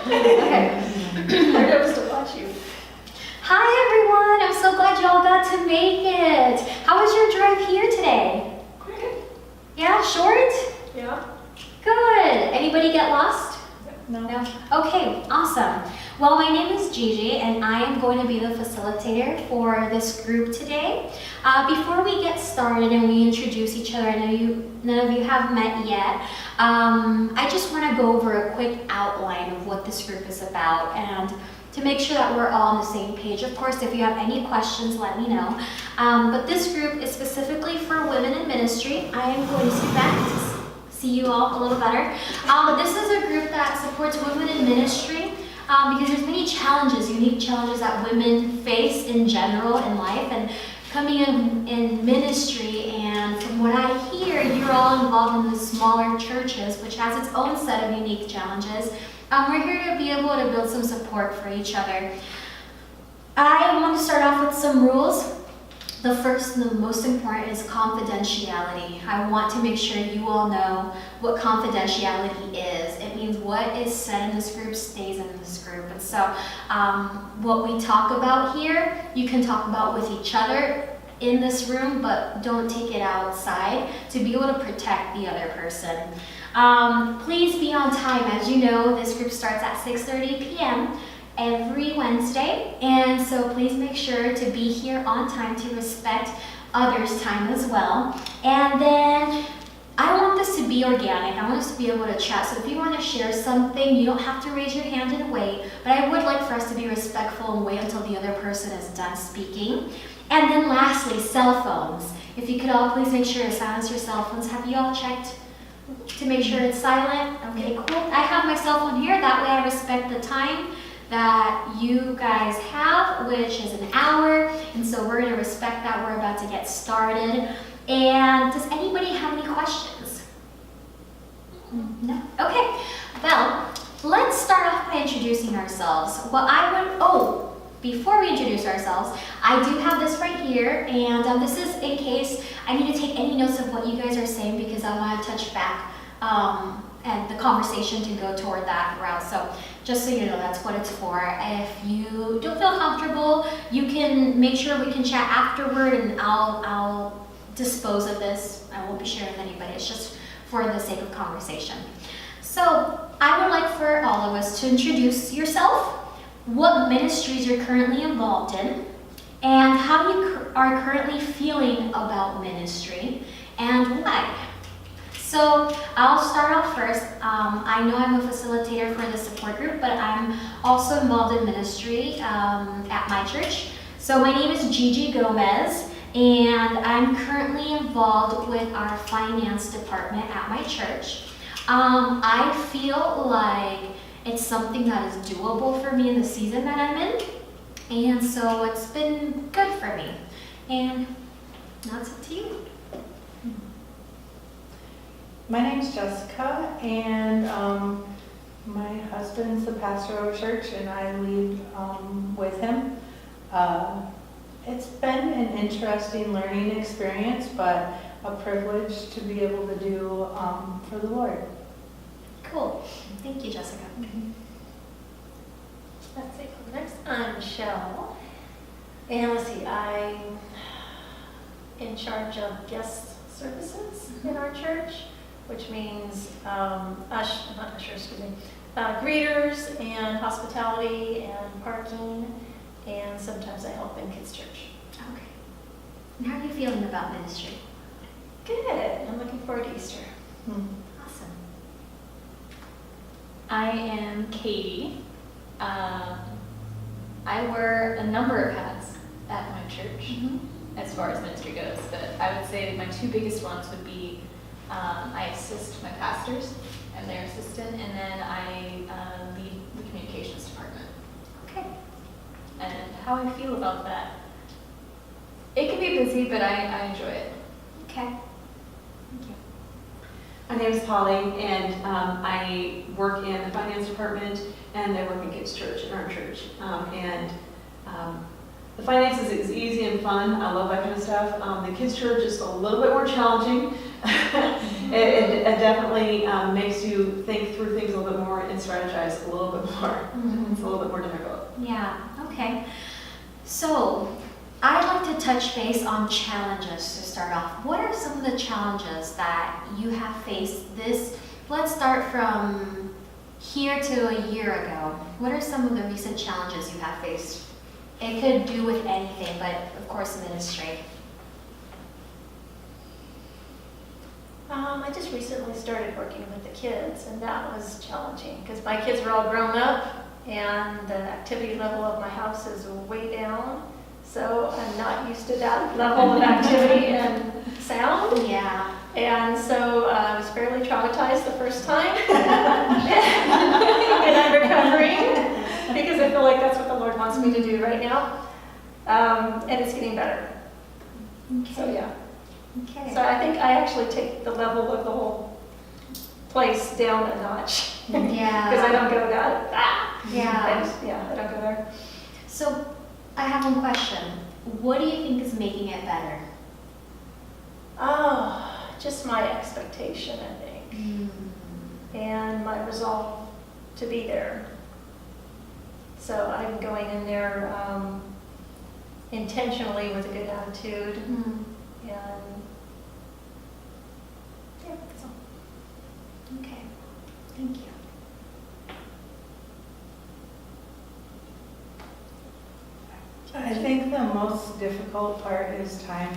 Okay. I nervous to watch you. Hi everyone, I'm so glad y'all got to make it. How was your drive here today? Great. Yeah, short? Yeah. Good. Anybody get lost? No. No? Okay, awesome. Well, my name is Gigi and I am going to be the facilitator for this group today. Before we get started and we introduce each other, I know none of you have met yet, I just want to go over a quick outline of what this group is about and to make sure that we're all on the same page. Of course, if you have any questions, let me know. But this group is specifically for women in ministry. I am going to sit back to see you all a little better. This is a group that supports women in ministry because there's many challenges, unique challenges that women face in general in life. And coming in ministry, and from what I hear, you're all involved in the smaller churches, which has its own set of unique challenges. We're here to be able to build some support for each other. I want to start off with some rules. The first and the most important is confidentiality. I want to make sure you all know what confidentiality is. It means what is said in this group stays in this group. And so what we talk about here, you can talk about with each other in this room, but don't take it outside to be able to protect the other person. Please be on time. As you know, this group starts at 6:30 p.m. every Wednesday, and so please make sure to be here on time to respect others' time as well. And then I want this to be organic. I want us to be able to chat. So if you want to share something, you don't have to raise your hand and wait, but I would like for us to be respectful and wait until the other person is done speaking. And then lastly, cell phones. If you could all please make sure to silence your cell phones. Have you all checked to make sure it's silent? Okay, cool. I have my cell phone here. That way I respect the time that you guys have, which is an hour. And so we're going to respect that. We're about to get started. And does anybody have any questions? No? Okay. Well, let's start off by introducing ourselves. Before we introduce ourselves, I do have this right here, and this is in case I need to take any notes of what you guys are saying because I want to touch back and the conversation to go toward that route. So just so you know, that's what it's for. If you don't feel comfortable, you can make sure we can chat afterward, and I'll dispose of this. I won't be sharing with anybody. It's just for the sake of conversation. So I would like for all of us to introduce yourself, what ministries you're currently involved in, and how you are currently feeling about ministry, and why. So I'll start off first. I know I'm a facilitator for the support group, but I'm also involved in ministry at my church. So my name is Gigi Gomez, and I'm currently involved with our finance department at my church. I feel like it's something that is doable for me in the season that I'm in, and so it's been good for me. And now it's up to you. My name's Jessica, and my husband's the pastor of a church, and I lead with him. It's been an interesting learning experience, but a privilege to be able to do for the Lord. Cool. Thank you, Jessica. Let's see. Next, I'm Michelle. And let's see, I'm in charge of guest services in our church, which means greeters and hospitality and parking, and sometimes I help in kids' church. Okay. And how are you feeling about ministry? Good. I'm looking forward to Easter. Awesome. I am Katie. I wear a number of hats at my church as far as ministry goes, but I would say my two biggest ones would be I assist my pastors and their assistant, and then I lead the communications department. Okay. And how I feel about that, it can be busy, but I enjoy it. Okay. Thank you. My name is Polly, and I work in the finance department, and I work in kids' church in our church. The finances is easy and fun. I love that kind of stuff. The kids' church is a little bit more challenging, it definitely makes you think through things a little bit more and strategize a little bit more. It's a little bit more difficult. Yeah, okay. So, I'd like to touch base on challenges to start off. What are some of the challenges that you have faced let's start from here to a year ago. What are some of the recent challenges you have faced? It could do with anything, but of course ministry. I just recently started working with the kids, and that was challenging because my kids are all grown up and the activity level of my house is way down. So I'm not used to that level of activity and sound. Yeah. And so I was fairly traumatized the first time. And I'm recovering because I feel like that's what the Lord wants me to do right now. And it's getting better. So yeah. Okay. So I think I actually take the level of the whole place down a notch. Yeah. Because I don't go that. Yeah. I don't go there. So, I have one question. What do you think is making it better? Oh, just my expectation, I think, and my resolve to be there. So I'm going in there intentionally with a good attitude, and yeah, that's all. Okay. Thank you. I think the most difficult part is time,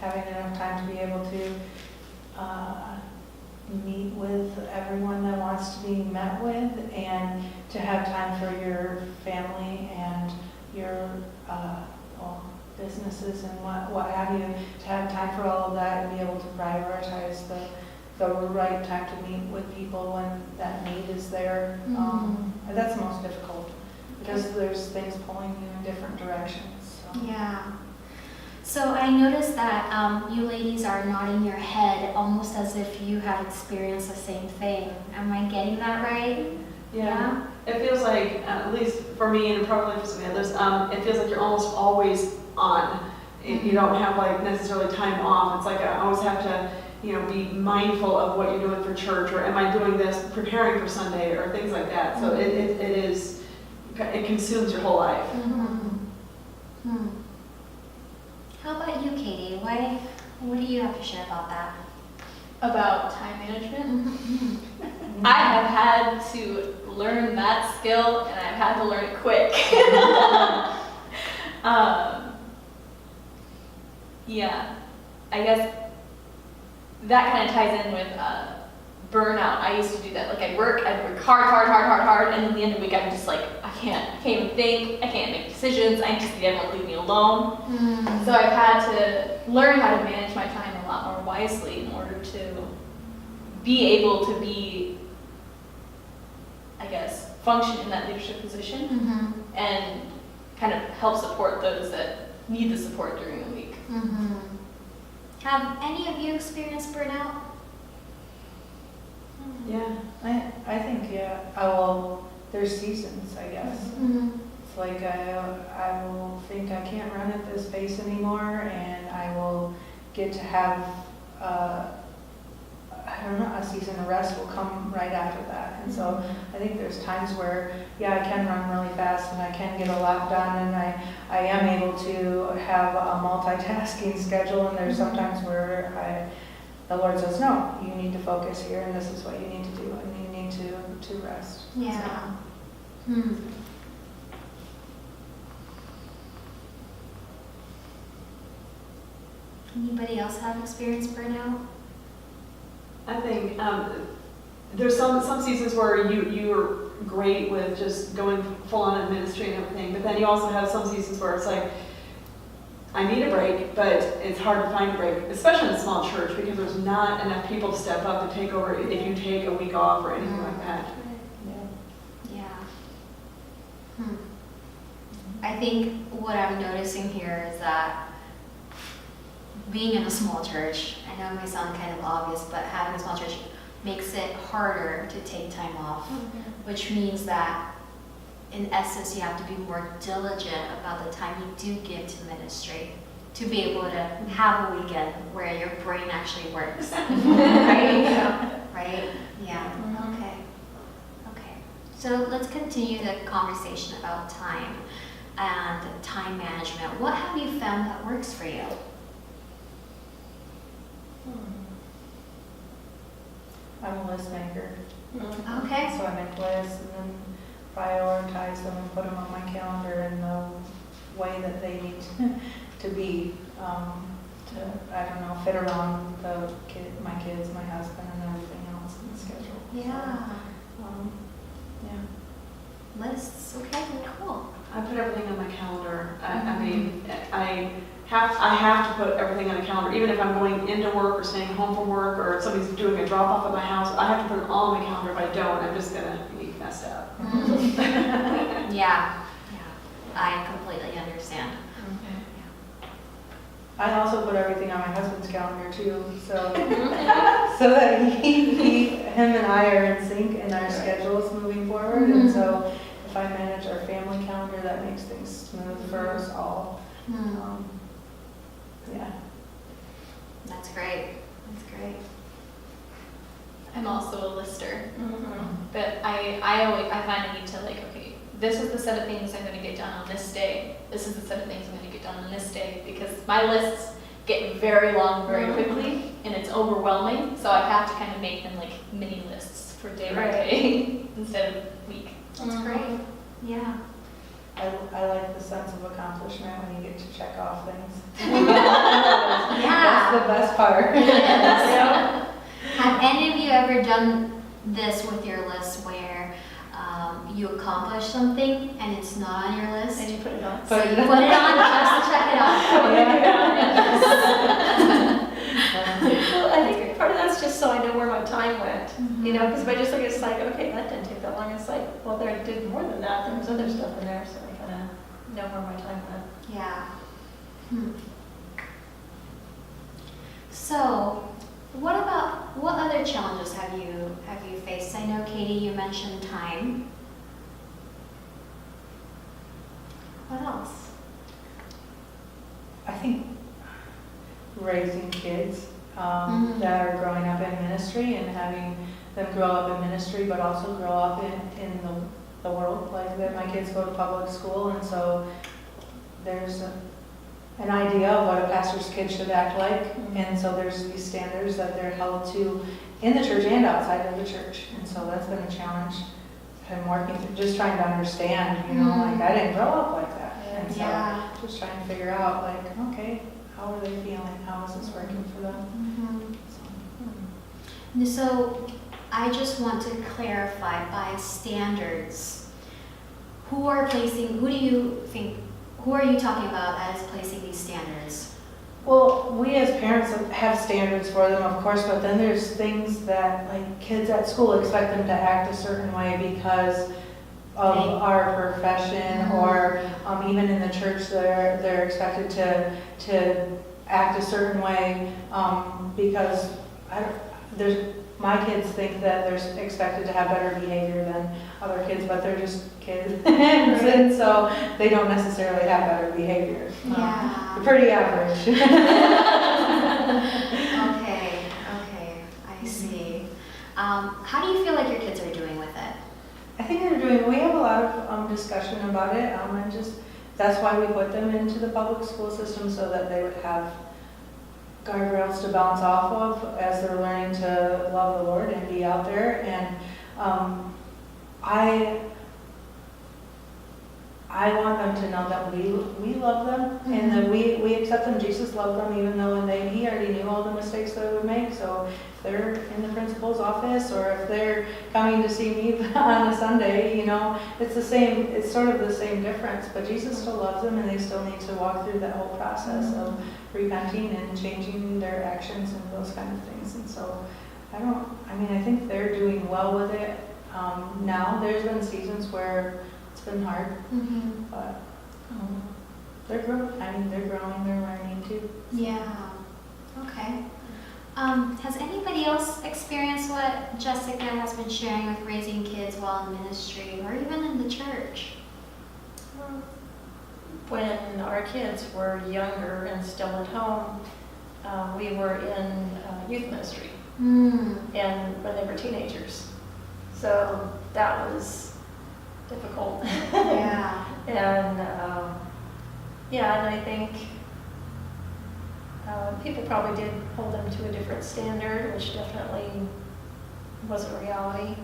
having enough time to be able to meet with everyone that wants to be met with, and to have time for your family and your businesses and what have you, to have time for all of that and be able to prioritize the right time to meet with people when that need is there. That's the most difficult, because there's things pulling you in different directions. So. Yeah. So I noticed that you ladies are nodding your head almost as if you have experienced the same thing. Am I getting that right? Yeah. It feels like, at least for me and probably for some others, it feels like you're almost always on. You don't have like necessarily time off. It's like I always have to, be mindful of what you're doing for church, or am I doing this preparing for Sunday, or things like that. So it consumes your whole life. How about you, Katie? What do you have to share about that? About time management. I have had to learn that skill, and I've had to learn it quick. Yeah, I guess that kind of ties in with burnout. I used to do that. Like I'd work hard, and in the end of the week I'm just like, I can't even think, I can't make decisions, I just need everyone to leave me alone. So I've had to learn how to manage my time a lot more wisely in order to be able to be, I guess, function in that leadership position and kind of help support those that need the support during the week. Have any of you experienced burnout? Yeah. I think, there's seasons, I guess. It's like I will think I can't run at this pace anymore, and I will get to have, a season of rest will come right after that. And so I think there's times where, I can run really fast and I can get a lot done, and I am able to have a multitasking schedule, and there's sometimes where the Lord says, no, you need to focus here, and this is what you need to do, and you need to rest. Yeah. Anybody else have experienced burnout? I think there's some seasons where you're great with just going full on in ministry and everything, but then you also have some seasons where it's like, I need a break, but it's hard to find a break, especially in a small church, because there's not enough people to step up to take over if you take a week off or anything like that. Yeah. I think what I'm noticing here is that being in a small church, I know it may sound kind of obvious, but having a small church makes it harder to take time off, which means that in essence, you have to be more diligent about the time you do give to ministry. to be able to have a weekend where your brain actually works. Right? Right? Yeah. Mhm. Okay. Okay. So let's continue the conversation about time and time management. What have you found that works for you? I'm a list maker. Mhm. Okay. So I make lists and then prioritize them and put them on my calendar in the way that they need to be, to, I don't know, fit around my kids, my husband, and everything else in the schedule. Yeah. So, yeah. Lists. Okay. Cool. I put everything on my calendar. I mean, I have to put everything on a calendar, even if I'm going into work or staying home from work or somebody's doing a drop off at my house. I have to put it all on my calendar. If I don't, I'm just gonna be messed up. Yeah. Yeah. I completely understand. I also put everything on my husband's calendar too, so so that him and I are in sync in our schedules moving forward. And so if I manage our family calendar, that makes things smooth for us all. Hmm. Yeah. That's great. That's great. I'm also a lister, Mhm. but I find I need to like, okay, this is the set of things I'm gonna get done on this day. This is the set of things I'm gonna get done on this day, because my lists get very long very quickly and it's overwhelming. So I have to kind of make them like mini lists for day by Right. day instead of week. That's great. Yeah. I like the sense of accomplishment when you get to check off things. Yeah. That's the best part. Yes. Have any of you ever done this with your list where you accomplish something and it's not on your list? And you put it on. So you put it on just to check it off. Well, I think part of that's just so I know where my time went, you know, because if I just look at it, it's like, okay, that didn't take that long. It's like, well, there I did more than that. There was other stuff in there, so I kind of know where my time went. Yeah. So, what other challenges have you faced? I know, Katie, you mentioned time. What else? I think raising kids Mhm. that are growing up in ministry and having them grow up in ministry, but also grow up in the world. Like that, my kids go to public school, and so there's an idea of what a pastor's kid should act like, and so there's these standards that they're held to in the church and outside of the church, and so that's been a challenge. I'm working through, just trying to understand, you know, Mhm. like I didn't grow up like that, and so Yeah. just trying to figure out, like, okay, how are they feeling? How is this working for them? So, I just want to clarify by standards. Who are you talking about as placing these standards? Well, we as parents have standards for them, of course, but then there's things that, like, kids at school expect them to act a certain way because of Right. our profession, or even in the church, they're expected to act a certain way because my kids think that they're expected to have better behavior than other kids, but they're just kids, and so they don't necessarily have better behavior. Yeah. They're pretty average. Okay, I see. How do you feel like your kids are doing with it? I think we have a lot of discussion about it, and that's why we put them into the public school system, so that they would have guardrails to bounce off of as they're learning to love the Lord and be out there. And I want them to know that we love them, and that we accept them. Jesus loved them, even though he already knew all the mistakes that they would make. So if they're in the principal's office, or if they're coming to see me on a Sunday, you know, it's the same. It's sort of the same difference. But Jesus still loves them, and they still need to walk through that whole process of repenting and changing their actions and those kind of things. And so I think they're doing well with it. Now there's been seasons where it's been hard, but they're growing. They're growing. They're learning too. Yeah. Okay. Has anybody else experienced what Jessica has been sharing with raising kids while in ministry, or even in the church? when our kids were younger and still at home, we were in youth ministry, Mm. and when they were teenagers. So that was difficult. Yeah. And yeah, and I think people probably did hold them to a different standard, which definitely wasn't reality.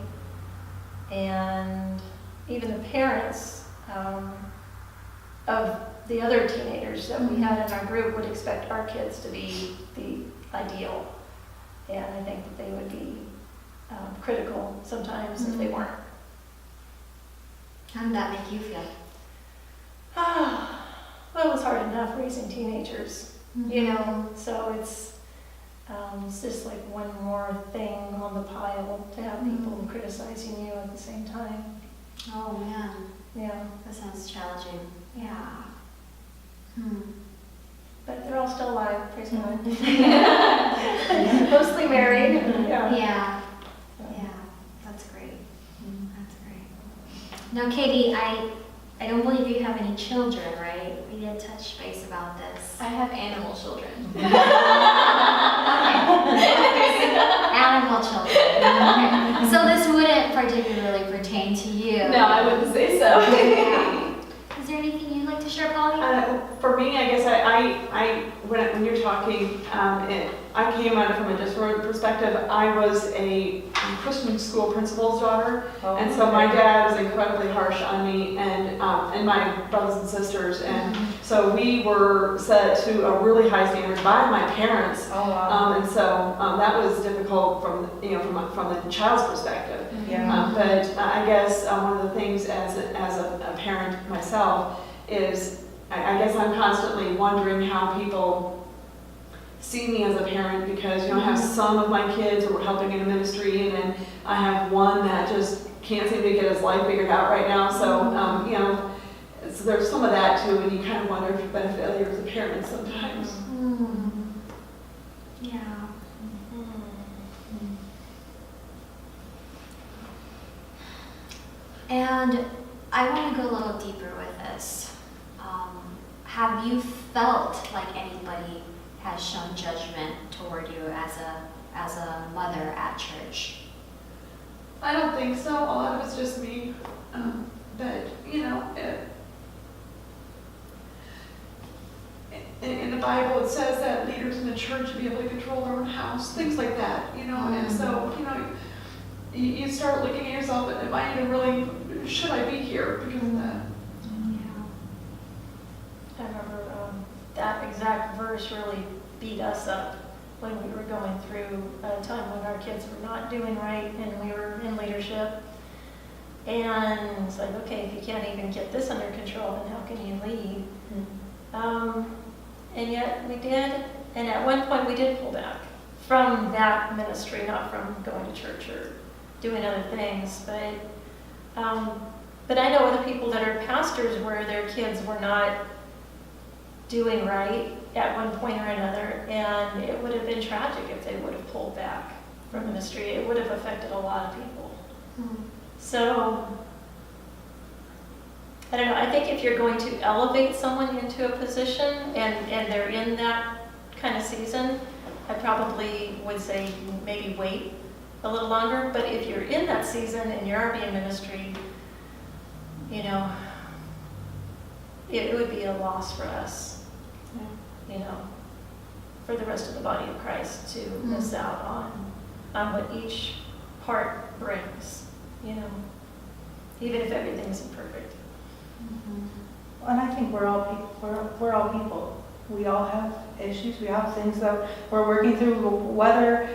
And even the parents of the other teenagers that we had in our group would expect our kids to be the ideal. And I think that they would be critical sometimes if they weren't. How did that make you feel? Well, it was hard enough raising teenagers, you know, so it's just like one more thing on the pile to have people criticizing you at the same time. Oh man, Yeah, that sounds challenging. Yeah. but they're all still alive, praise God. Mostly married, yeah. Yeah. Yeah. That's great. That's great. Now, Katie, I don't believe you have any children, right? We did touch base about this. I have animal children. Animal children. Okay. So this wouldn't particularly pertain to you. No, I wouldn't say so. Yeah. Is there anything you'd like to share, Polly? For me, I guess when you're talking, I came at it from a different perspective. I was a Christian school principal's daughter, and so my dad was incredibly harsh on me and my brothers and sisters, and so we were set to a really high standard by my parents. Oh, wow. And so that was difficult from the child's perspective. Yeah. But I guess one of the things as a parent myself is I guess I'm constantly wondering how people see me as a parent, because I have some of my kids who are helping in a ministry, and then I have one that just can't seem to get his life figured out right now. So so there's some of that too, and you kind of wonder if you've been a failure as a parent sometimes. Yeah. And I want to go a little deeper with this. Have you felt like anybody has shown judgment toward you as a mother at church? I don't think so. A lot of it's just me. But in the Bible, it says that leaders in the church should be able to control their own house, things like that, and so, you start looking at yourself, am I even really, should I be here because of that? I remember that exact verse really beat us up when we were going through a time when our kids were not doing right and we were in leadership. And it's like, okay, if you can't even get this under control, then how can you lead? And yet we did, and at one point we did pull back from that ministry, not from going to church or doing other things, but I know other people that are pastors where their kids were not doing right at one point or another, and it would have been tragic if they would have pulled back from ministry. It would have affected a lot of people. So, I don't know, I think if you're going to elevate someone into a position and they're in that kind of season, I probably would say maybe wait a little longer. But if you're in that season and you're already in ministry, it would be a loss for us, for the rest of the body of Christ to miss out on what each part brings, even if everything isn't perfect. And I think we're all people. We all have issues. We have things that we're working through, whether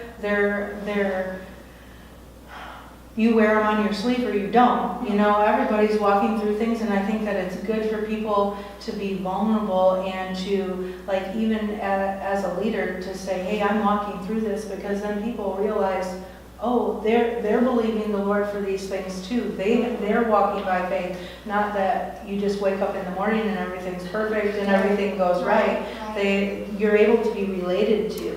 you wear them on your sleeve or you don't. Everybody's walking through things, and I think that it's good for people to be vulnerable and to, even as a leader, to say, hey, I'm walking through this, because then people realize, oh, they're believing the Lord for these things too. They're walking by faith, not that you just wake up in the morning and everything's perfect and everything goes right. You're able to be related to.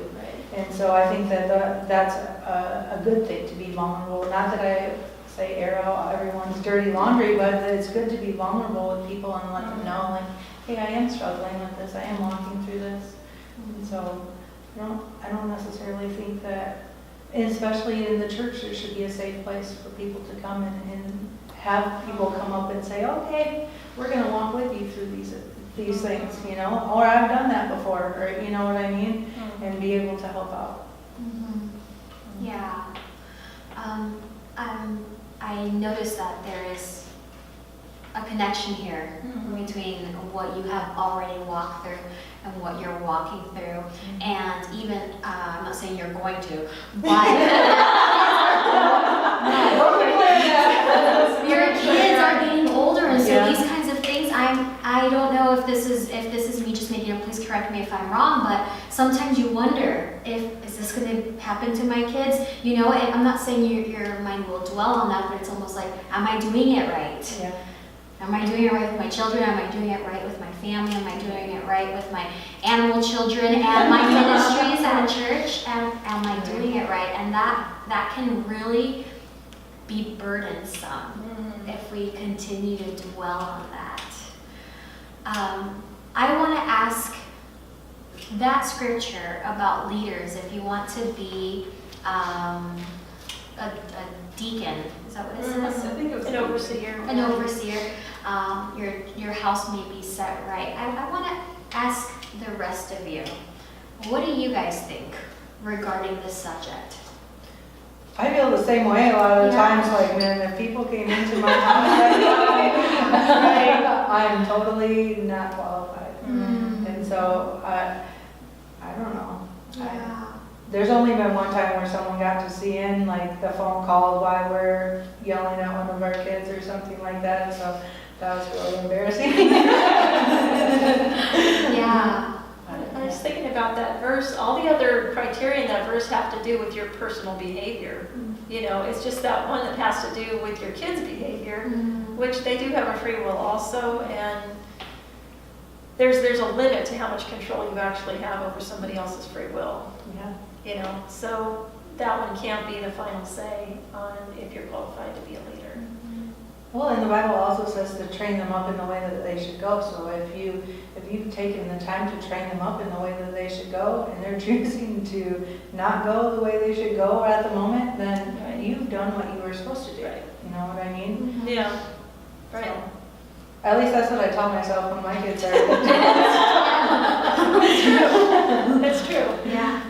And so I think that that's a good thing, to be vulnerable. Not that I say air out everyone's dirty laundry, but that it's good to be vulnerable with people and let them know, hey, I am struggling with this, I am walking through this. And so, I don't necessarily think that, especially in the church, there should be a safe place for people to come and have people come up and say, okay, we're gonna walk with you through these things, you know, or I've done that before, or you know what I mean? And be able to help out. Yeah. I noticed that there is a connection here between what you have already walked through and what you're walking through. And even, I'm not saying you're going to, but your kids are getting older, and so Yeah. these kinds of things, I don't know if this is me just making up, please correct me if I'm wrong, but sometimes you wonder is this going to happen to my kids? You know, and I'm not saying your mind will dwell on that, but it's almost like, am I doing it right? Yeah. Am I doing it right with my children? Am I doing it right with my family? Am I doing it right with my animal children and my ministries at church? Am I doing it right? And that can really be burdensome if we continue to dwell on that. I want to ask that scripture about leaders, if you want to be a deacon, is that what it says? I think it was An overseer. An overseer, your house may be set right. I want to ask the rest of you, what do you guys think regarding this subject? I feel the same way a lot of the Yeah. times, like, man, if people came into my house, I am totally not qualified. And so, I don't know. There's only been one time where someone got to see in, like, the phone call while we're yelling at one of our kids or something like that, so that was really embarrassing. Yeah. I was thinking about that verse, all the other criteria in that verse have to do with your personal behavior. You know, it's just that one that has to do with your kids' behavior, which they do have a free will also, and there's a limit to how much control you actually have over somebody else's free will, Yeah. you know, so that one can't be the final say on if you're qualified to be a leader. Well, and the Bible also says to train them up in the way that they should go, so if you've taken the time to train them up in the way that they should go, and they're choosing to not go the way they should go at the moment, then you've done what you were supposed to do. Right. You know what I mean? Yeah, right. So, at least that's what I tell myself when my kids are. That's true. Yeah.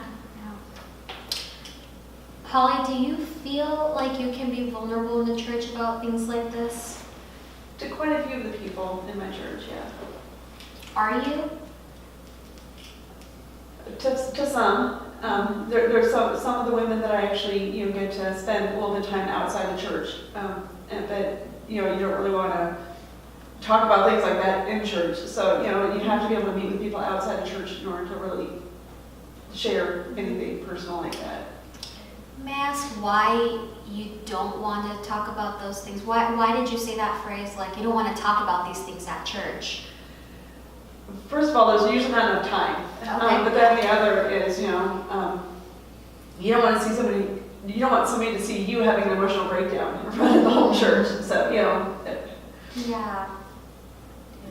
Holly, do you feel like you can be vulnerable in the church about things like this? To quite a few of the people in my church, yeah. Are you? To some, there's some of the women that I actually, get to spend a little bit of time outside the church. But, you don't really want to talk about things like that in church. So, you have to be able to meet with people outside the church in order to really share anything personal like that. May I ask why you don't want to talk about those things? Why did you say that phrase, like you don't want to talk about these things at church? First of all, there's usually not enough time. Okay. But then the other is, you don't want to see somebody, you don't want somebody to see you having an emotional breakdown in front of the whole church. So, Yeah.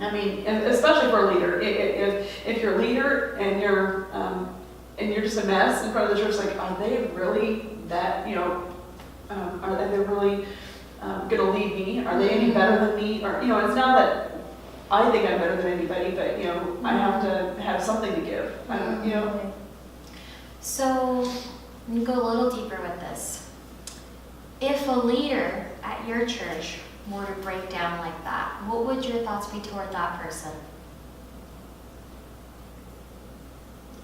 I mean, and especially for a leader, if you're a leader and you're just a mess in front of the church, like, are they really that, are they really going to lead me? Are they any better than me? Or, it's not that I think I'm better than anybody, but, I have to have something to give. So, let me go a little deeper with this. If a leader at your church were to break down like that, what would your thoughts be toward that person?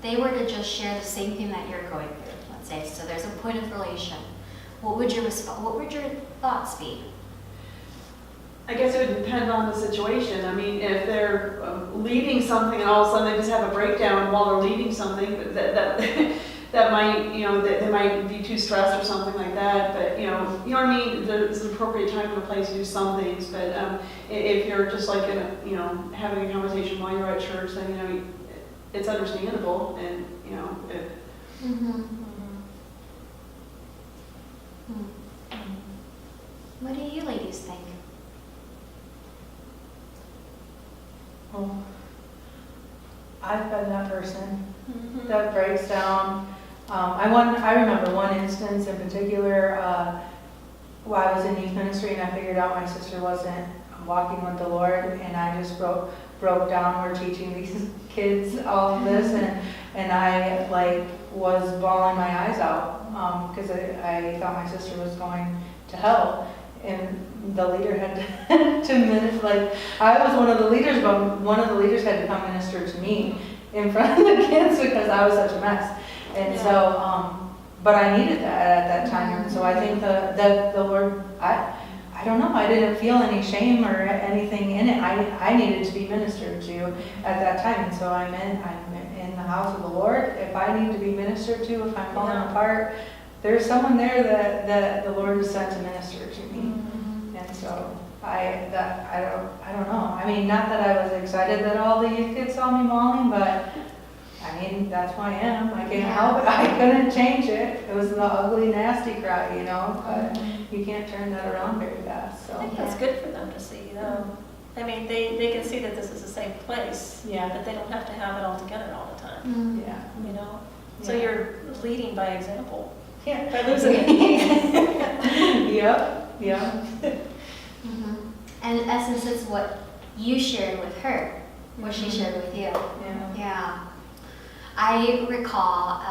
They were to just share the same thing that you're going through, let's say, so there's a point of relation. What would your thoughts be? I guess it would depend on the situation. I mean, if they're leading something and all of a sudden they just have a breakdown while they're leading something, that might, they might be too stressed or something like that. But, you know what I mean? There's an appropriate time and a place to do some things. But if you're just like, having a conversation while you're at church, then, it's understandable. And, What do you ladies think? Well, I've been that person Mhm. that breaks down. I remember one instance in particular, while I was in youth ministry and I figured out my sister wasn't walking with the Lord, and I just broke down. We're teaching these kids all of this, and I like was bawling my eyes out because I thought my sister was going to hell, and the leader had to like I was one of the leaders, but one of the leaders had to come minister to me in front of the kids because I was such a mess, and so but I needed that at that time, and so I think the Lord, I don't know, I didn't feel any shame or anything in it. I needed to be ministered to at that time, and so I'm in the house of the Lord. If I need to be ministered to, if I'm falling apart, there's someone there that the Lord has sent to minister to me. And so I don't know. I mean, not that I was excited that all the youth kids saw me bawling, but I mean, that's who I am. I can't help it. I couldn't change it. It was the ugly, nasty cry, you know, but you can't turn that around very fast, I so. think that's good for them to see, though. I mean, they can see that this is a safe place, Yeah, but they don't have to have it all together all the time, Mm. yeah. you know? So Yeah. you're leading by example. Yeah. By losing it. Yep, yeah. Mhm. And in essence, it's what you shared with her, what she shared with you. Yeah. Yeah. I recall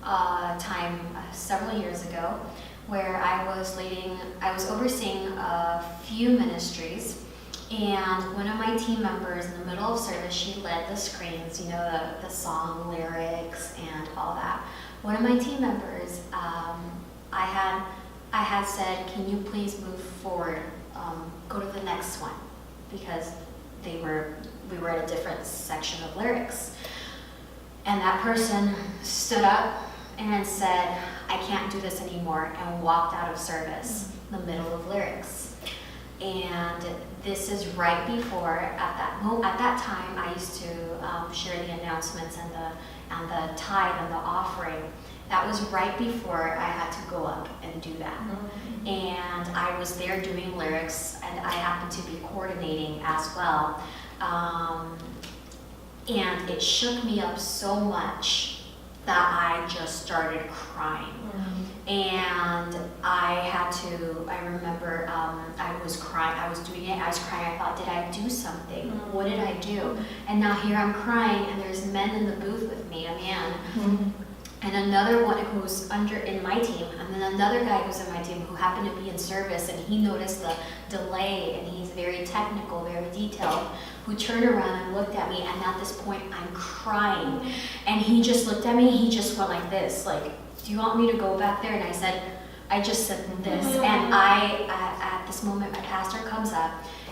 a time several years ago where I was overseeing a few ministries, and one of my team members in the middle of service, she led the screens, you know, the song lyrics and all that. One of my team members, I had said, can you please move forward, go to the next one, because we were at a different section of lyrics. And that person stood up and said, I can't do this anymore, and walked out of service in the middle of lyrics. And this is right before, at that time, I used to share the announcements and the tithe and the offering. That was right before I had to go up and do that. And I was there doing lyrics, and I happened to be coordinating as well. And it shook me up so much that I just started crying. And I remember I was crying, I was crying, I thought, did I do something? What did I do? And now here I'm crying, and there's men in the booth with me, a man, and another one who's in my team, and then another guy who's in my team who happened to be in service, and he noticed the delay, and he's very technical, very detailed, who turned around and looked at me, and at this point I'm crying, and he just looked at me, he just went like this, like, do you want me to go back there? And I just said this, and at this moment, my pastor comes up,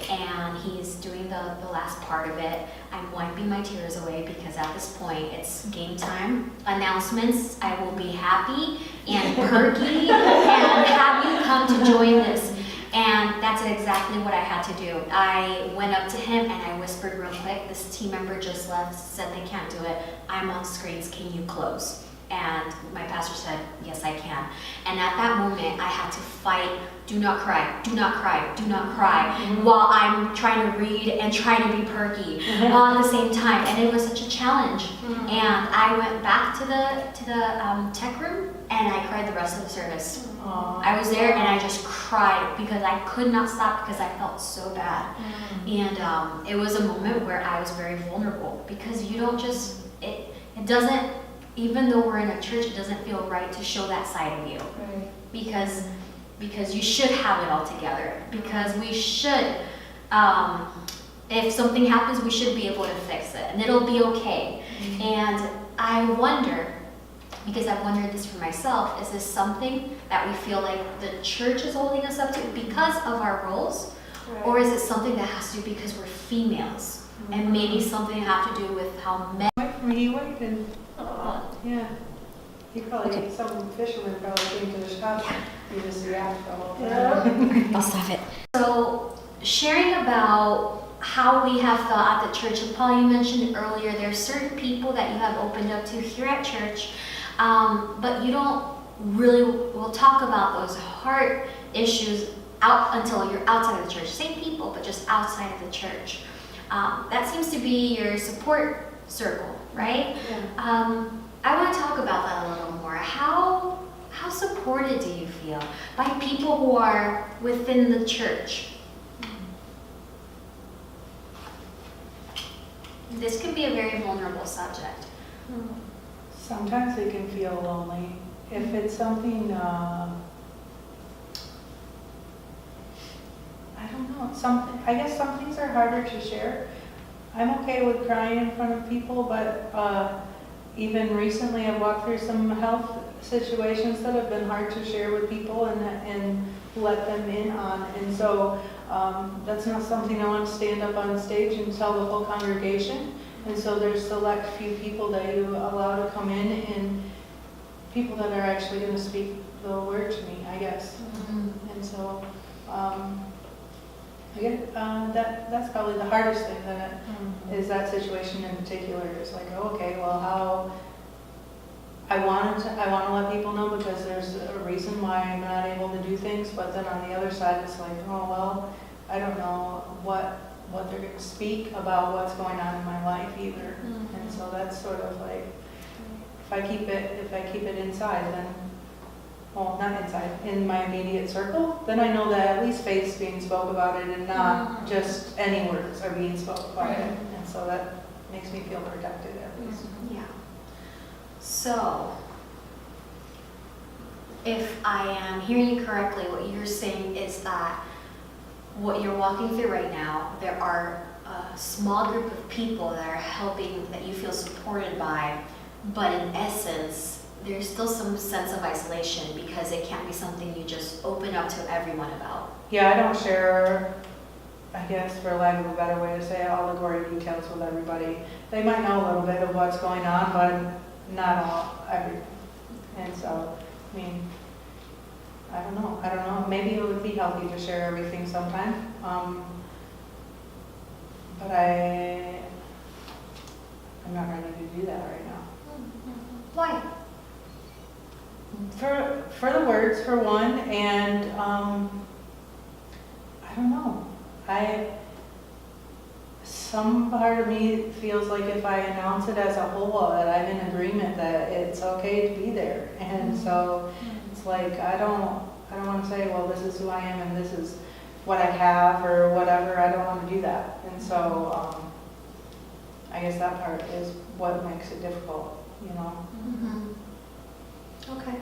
and he's doing the last part of it. I'm wiping my tears away because at this point, it's game time, announcements, I will be happy and perky, and have you come to join this. And that's exactly what I had to do. I went up to him and I whispered real quick, this team member just left, said they can't do it. I'm on screens, can you close? And my pastor said, yes, I can. And at that moment, I had to fight, do not cry, do not cry, do not cry, while I'm trying to read and trying to be perky all at the same time. And it was such a challenge. And I went back to the tech room, and I cried the rest of the service. I was there and I just cried because I could not stop because I felt so bad. And it was a moment where I was very vulnerable because you don't just, it doesn't, even though we're in a church, it doesn't feel right to show that side of you. Because you should have it all together. Because we should, if something happens, we should be able to fix it and it'll be okay. And I wonder, because I've wondered this for myself, is this something that we feel like the church is holding us up to because of our roles? Or is it something that has to do because we're females? And maybe something have to do with how men... He went and, yeah. He probably, some fisherman probably came to the shop. He just reacted the whole time. I'll stop it. So, sharing about how we have felt at the church, and Paul, you mentioned earlier, there are certain people that you have opened up to here at church, but you don't really, we'll talk about those heart issues out until you're outside of the church. Same people, but just outside of the church. That seems to be your support circle, right? Yeah. I want to talk about that a little more. How supported do you feel by people who are within the church? This can be a very vulnerable subject. Sometimes it can feel lonely. If it's something, I don't know, I guess some things are harder to share. I'm okay with crying in front of people, but even recently I've walked through some health situations that have been hard to share with people and let them in on. And so that's not something I want to stand up on stage and tell the whole congregation. And so there's select few people that you allow to come in, and people that are actually going to speak the word to me, I guess. And so I get that's probably the hardest thing that is that situation in particular. Is like, okay, well, how I want to let people know because there's a reason why I'm not able to do things, but then on the other side, it's like, oh well, I don't know what they're going to speak about what's going on in my life either. And so that's sort of like, if I keep it inside, then, well, not inside, in my immediate circle, then I know that at least faith's being spoke about it and not just any words are being spoke about it. And so that makes me feel protected at least. Yeah. So, if I am hearing you correctly, what you're saying is that what you're walking through right now, there are a small group of people that are helping, that you feel supported by, but in essence, there's still some sense of isolation because it can't be something you just open up to everyone about. Yeah, I don't share, I guess, for lack of a better way to say it, all the gory details with everybody. They might know a little bit of what's going on, but not everything. And so, I mean, I don't know. Maybe it would be healthy to share everything sometime. But I'm not ready to do that right now. Why? For the words, for one, and I don't know. Some part of me feels like if I announce it as a whole, that I'm in agreement that it's okay to be there. And so it's like I don't want to say, well, this is who I am and this is what I have or whatever. I don't want to do that. And so I guess that part is what makes it difficult, you know. Okay.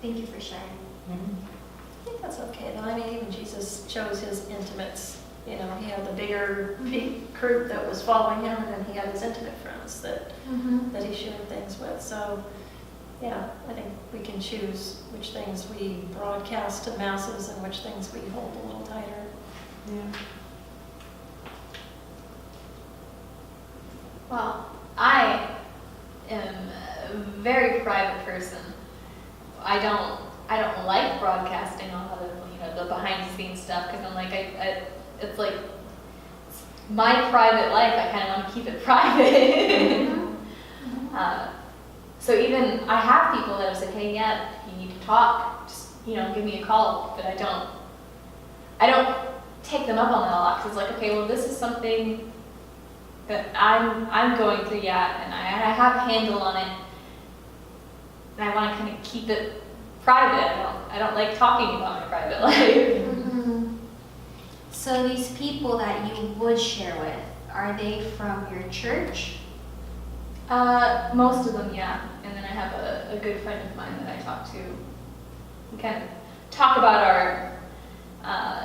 Thank you for sharing. I think that's okay though. I mean, even Jesus chose his intimates. You know, he had the bigger group that was following him, and then he had his intimate friends that he's sharing things with. So, yeah, I think we can choose which things we broadcast to masses and which things we hold a little tighter. Yeah. Well, I am a very private person. I don't like broadcasting all the behind the scenes stuff because I'm like it's like my private life. I kind of want to keep it private. So even I have people that have said, hey, yeah, if you need to talk, just give me a call. But I don't take them up on that a lot because it's like, okay, well, this is something that I'm going through, yeah, and I have a handle on it, and I want to kind of keep it private. I don't like talking about my private life. So these people that you would share with, are they from your church? Most of them, yeah. And then I have a good friend of mine that I talk to. We kind of talk about our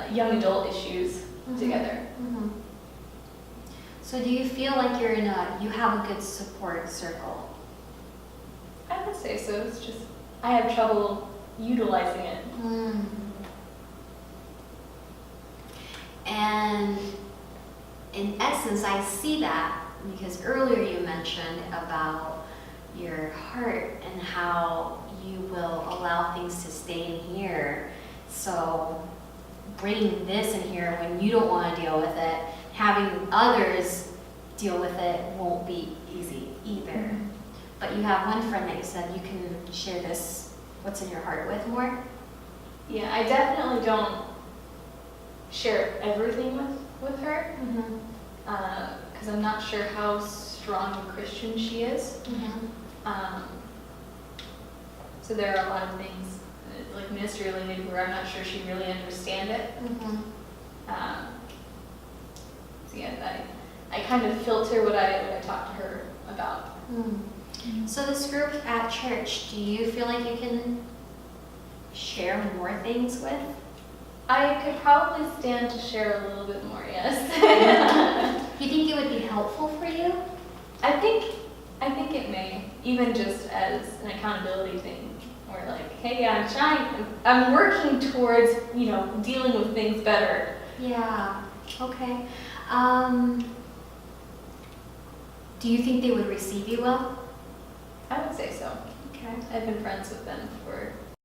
young adult issues together. So do you feel like you have a good support circle? I would say so. It's just I have trouble utilizing it. And in essence, I see that because earlier you mentioned about your heart and how you will allow things to stay in here. So bringing this in here when you don't want to deal with it, having others deal with it won't be easy either. But you have one friend that you said you can share this, what's in your heart with more? Yeah, I definitely don't share everything with her because I'm not sure how strong a Christian she is. So there are a lot of things, like ministry related, where I'm not sure she really understand it. So yeah, I kind of filter what I talk to her about. So this group at church, do you feel like you can share more things with? I could probably stand to share a little bit more, yes. You think it would be helpful for you? I think it may, even just as an accountability thing, or like, hey, I'm working towards, dealing with things better. Yeah, okay. Do you think they would receive you well? I would say so. Okay. I've been friends with them for